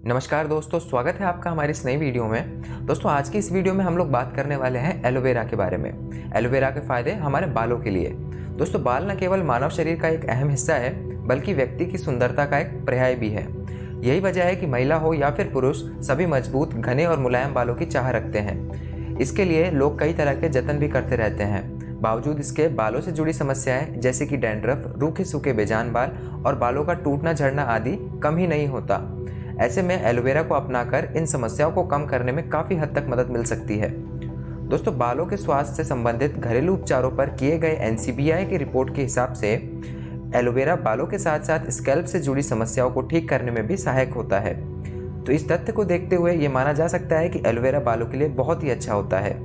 नमस्कार दोस्तों, स्वागत है आपका हमारी इस नई वीडियो में। दोस्तों आज की इस वीडियो में हम लोग बात करने वाले हैं एलोवेरा के बारे में। एलोवेरा के फायदे हमारे बालों के लिए। दोस्तों बाल न केवल मानव शरीर का एक अहम हिस्सा है बल्कि व्यक्ति की सुंदरता का एक पर्याय भी है। यही वजह है कि महिला हो या फिर पुरुष सभी मजबूत, घने और मुलायम बालों की चाह रखते हैं। इसके लिए लोग कई तरह के जतन भी करते रहते हैं। बावजूद इसके बालों से जुड़ी समस्याएं जैसे कि डैंड्रफ, रूखे सूखे बेजान बाल और बालों का टूटना झड़ना आदि कम ही नहीं होता। ऐसे में एलोवेरा को अपनाकर इन समस्याओं को कम करने में काफ़ी हद तक मदद मिल सकती है। दोस्तों बालों के स्वास्थ्य से संबंधित घरेलू उपचारों पर किए गए NCBI की रिपोर्ट के हिसाब से एलोवेरा बालों के साथ साथ स्कैल्प से जुड़ी समस्याओं को ठीक करने में भी सहायक होता है। तो इस तथ्य को देखते हुए ये माना जा सकता है कि एलोवेरा बालों के लिए बहुत ही अच्छा होता है।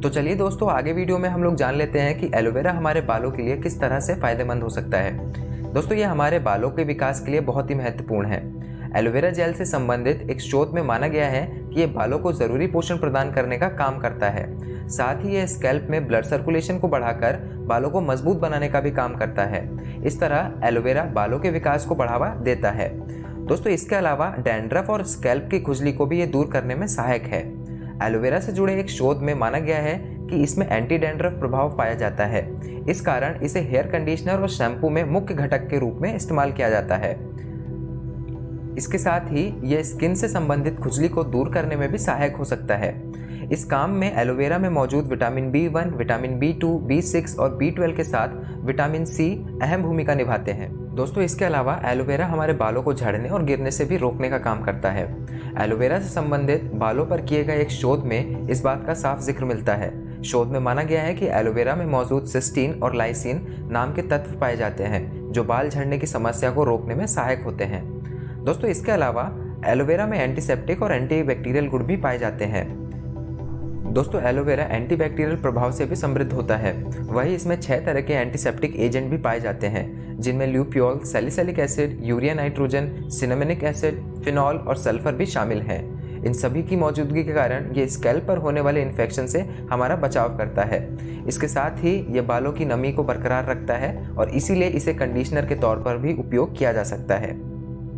तो चलिए दोस्तों, आगे वीडियो में हम लोग जान लेते हैं कि एलोवेरा हमारे बालों के लिए किस तरह से फायदेमंद हो सकता है। दोस्तों ये हमारे बालों के विकास के लिए बहुत ही महत्वपूर्ण है। एलोवेरा जेल से संबंधित एक शोध में माना गया है कि ये बालों को जरूरी पोषण प्रदान करने का काम करता है। साथ ही ये स्कैल्प में ब्लड सर्कुलेशन को बढ़ाकर बालों को मजबूत बनाने का भी काम करता है। इस तरह एलोवेरा बालों के विकास को बढ़ावा देता है। दोस्तों इसके अलावा डैंड्रफ और स्कैल्प की खुजली को भी ये दूर करने में सहायक है। एलोवेरा से जुड़े एक शोध में माना गया है कि इसमें एंटी डैंड्रफ प्रभाव पाया जाता है। इस कारण इसे हेयर कंडीशनर और शैम्पू में मुख्य घटक के रूप में इस्तेमाल किया जाता है। इसके साथ ही यह स्किन से संबंधित खुजली को दूर करने में भी सहायक हो सकता है। इस काम में एलोवेरा में मौजूद vitamin B1, vitamin B2, B6 और B12 के साथ विटामिन C अहम भूमिका निभाते हैं। दोस्तों इसके अलावा एलोवेरा हमारे बालों को झड़ने और गिरने से भी रोकने का काम करता है। एलोवेरा से संबंधित बालों पर किए गए एक शोध में इस बात का साफ जिक्र मिलता है। शोध में माना गया है कि एलोवेरा में मौजूद सिस्टीन और लाइसिन नाम के तत्व पाए जाते हैं जो बाल झड़ने की समस्या को रोकने में सहायक होते हैं। दोस्तों इसके अलावा एलोवेरा में एंटीसेप्टिक और एंटीबैक्टीरियल गुण भी पाए जाते हैं। दोस्तों एलोवेरा एंटीबैक्टीरियल प्रभाव से भी समृद्ध होता है। वही इसमें 6 तरह के एंटीसेप्टिक एजेंट भी पाए जाते हैं जिनमें lupeol, salicylic acid, urea nitrogen, cinnamic acid, phenol और सल्फर भी शामिल हैं। इन सभी की मौजूदगी के कारण ये स्कैल्प पर होने वाले इन्फेक्शन से हमारा बचाव करता है। इसके साथ ही ये बालों की नमी को बरकरार रखता है और इसीलिए इसे कंडीशनर के तौर पर भी उपयोग किया जा सकता है।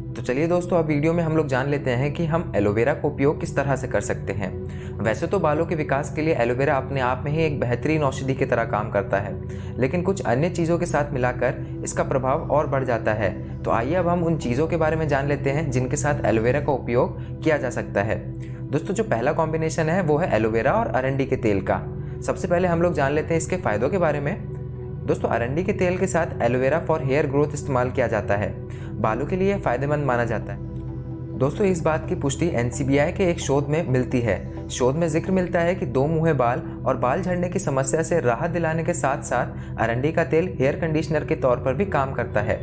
तो चलिए दोस्तों, अब वीडियो में हम लोग जान लेते हैं कि हम एलोवेरा का उपयोग किस तरह से कर सकते हैं। वैसे तो बालों के विकास के लिए एलोवेरा अपने आप में ही एक बेहतरीन औषधि की तरह काम करता है, लेकिन कुछ अन्य चीज़ों के साथ मिलाकर इसका प्रभाव और बढ़ जाता है। तो आइए अब हम उन चीज़ों के बारे में जान लेते हैं जिनके साथ एलोवेरा का उपयोग किया जा सकता है। दोस्तों जो पहला कॉम्बिनेशन है वो है एलोवेरा और अरंडी के तेल का। सबसे पहले हम लोग जान लेते हैं इसके फ़ायदों के बारे में। दोस्तों अरंडी के तेल के साथ एलोवेरा फॉर हेयर ग्रोथ इस्तेमाल किया जाता है। बालों के लिए फ़ायदेमंद माना जाता है। दोस्तों इस बात की पुष्टि NCBI के एक शोध में मिलती है। शोध में जिक्र मिलता है कि दो मुँहे बाल और बाल झड़ने की समस्या से राहत दिलाने के साथ साथ अरंडी का तेल हेयर कंडीशनर के तौर पर भी काम करता है।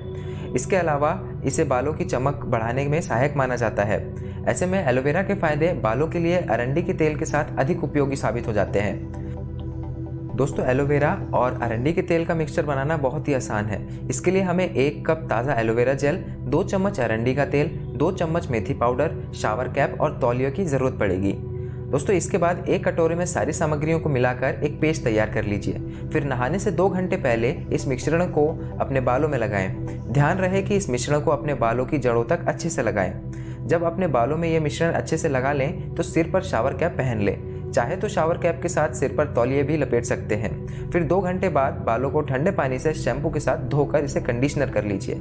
इसके अलावा इसे बालों की चमक बढ़ाने में सहायक माना जाता है। ऐसे में एलोवेरा के फायदे बालों के लिए अरंडी के तेल के साथ अधिक उपयोगी साबित हो जाते हैं। दोस्तों एलोवेरा और अरंडी के तेल का मिक्सचर बनाना बहुत ही आसान है। इसके लिए हमें 1 कप ताज़ा एलोवेरा जेल, 2 चम्मच अरंडी का तेल, 2 चम्मच मेथी पाउडर, शावर कैप और तौलिया की ज़रूरत पड़ेगी। दोस्तों इसके बाद एक कटोरे में सारी सामग्रियों को मिलाकर एक पेस्ट तैयार कर लीजिए। फिर नहाने से 2 घंटे पहले इस मिश्रण को अपने बालों में लगाएं। ध्यान रहे कि इस मिश्रण को अपने बालों की जड़ों तक अच्छे से लगाएं। जब अपने बालों में ये मिश्रण अच्छे से लगा लें तो सिर पर शावर कैप पहन लें। चाहे तो शावर कैप के साथ सिर पर तौलिए भी लपेट सकते हैं। फिर 2 घंटे बाद बालों को ठंडे पानी से शैम्पू के साथ धोकर इसे कंडीशनर कर लीजिए।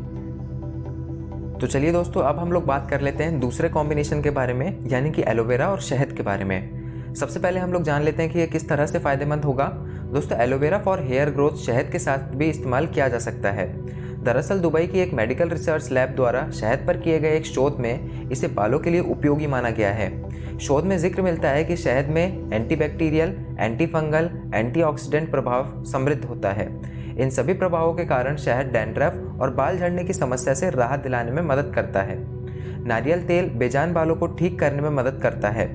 तो चलिए दोस्तों, अब हम लोग बात कर लेते हैं दूसरे कॉम्बिनेशन के बारे में, यानी कि एलोवेरा और शहद के बारे में। सबसे पहले हम लोग जान लेते हैं कि ये किस तरह से फ़ायदेमंद होगा। दोस्तों एलोवेरा फॉर हेयर ग्रोथ शहद के साथ भी इस्तेमाल किया जा सकता है। दरअसल दुबई की एक मेडिकल रिसर्च लैब द्वारा शहद पर किए गए एक शोध में इसे बालों के लिए उपयोगी माना गया है। शोध में जिक्र मिलता है कि शहद में एंटीबैक्टीरियल, एंटीफंगल, एंटीऑक्सीडेंट प्रभाव समृद्ध होता है। इन सभी प्रभावों के कारण शहद डैंड्रफ और बाल झड़ने की समस्या से राहत दिलाने में मदद करता है। नारियल तेल बेजान बालों को ठीक करने में मदद करता है।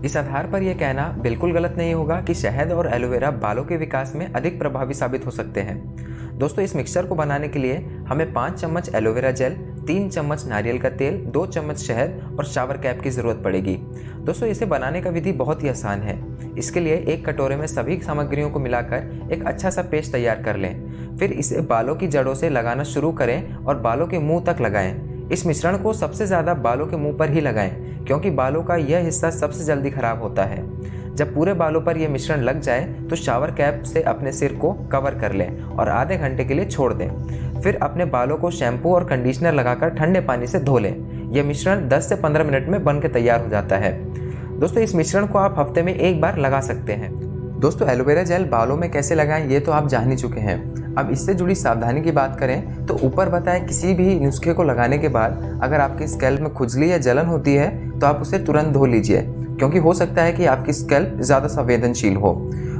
इस आधार पर यह कहना बिल्कुल गलत नहीं होगा कि शहद और एलोवेरा बालों के विकास में अधिक प्रभावी साबित हो सकते हैं। दोस्तों इस मिक्सचर को बनाने के लिए हमें 5 चम्मच एलोवेरा जेल, 3 चम्मच नारियल का तेल, 2 चम्मच शहद और शावर कैप की ज़रूरत पड़ेगी। दोस्तों इसे बनाने का विधि बहुत ही आसान है। इसके लिए एक कटोरे में सभी सामग्रियों को मिलाकर एक अच्छा सा पेस्ट तैयार कर लें। फिर इसे बालों की जड़ों से लगाना शुरू करें और बालों के मुंह तक लगाएं। इस मिश्रण को सबसे ज़्यादा बालों के मुंह पर ही लगाएं, क्योंकि बालों का यह हिस्सा सबसे जल्दी खराब होता है। जब पूरे बालों पर यह मिश्रण लग जाए तो शावर कैप से अपने सिर को कवर कर लें और आधे घंटे के लिए छोड़ दें। फिर अपने बालों को शैम्पू और कंडीशनर लगाकर ठंडे पानी से धो लें। यह मिश्रण 10 से 15 मिनट में बन के तैयार हो जाता है। दोस्तों, इस मिश्रण को आप हफ्ते में एक बार लगा सकते हैं। दोस्तों, एलोवेरा जेल बालों में कैसे लगाएं ये तो आप जान ही चुके हैं। अब इससे जुड़ी सावधानी की बात करें तो ऊपर बताए किसी भी नुस्खे को लगाने के बाद अगर आपकी स्कैल्प में खुजली या जलन होती है तो आप उसे तुरंत धो लीजिए, क्योंकि हो सकता है कि आपकी स्कैल्प ज़्यादा संवेदनशील हो।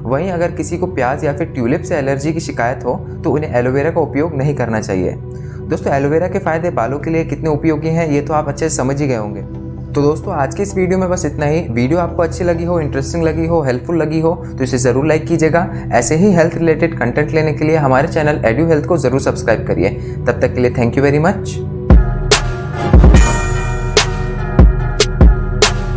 वहीं अगर किसी को प्याज या फिर ट्यूलिप से एलर्जी की शिकायत हो तो उन्हें एलोवेरा का उपयोग नहीं करना चाहिए। दोस्तों, एलोवेरा के फ़ायदे बालों के लिए कितने उपयोगी हैं ये तो आप अच्छे से समझ ही गए होंगे। तो दोस्तों, आज की इस वीडियो में बस इतना ही। वीडियो आपको अच्छी लगी हो, इंटरेस्टिंग लगी हो, हेल्पफुल लगी हो तो इसे ज़रूर लाइक कीजिएगा। ऐसे ही हेल्थ रिलेटेड कंटेंट लेने के लिए हमारे चैनल एड्यू हेल्थ को ज़रूर सब्सक्राइब करिए। तब तक के लिए थैंक यू वेरी मच।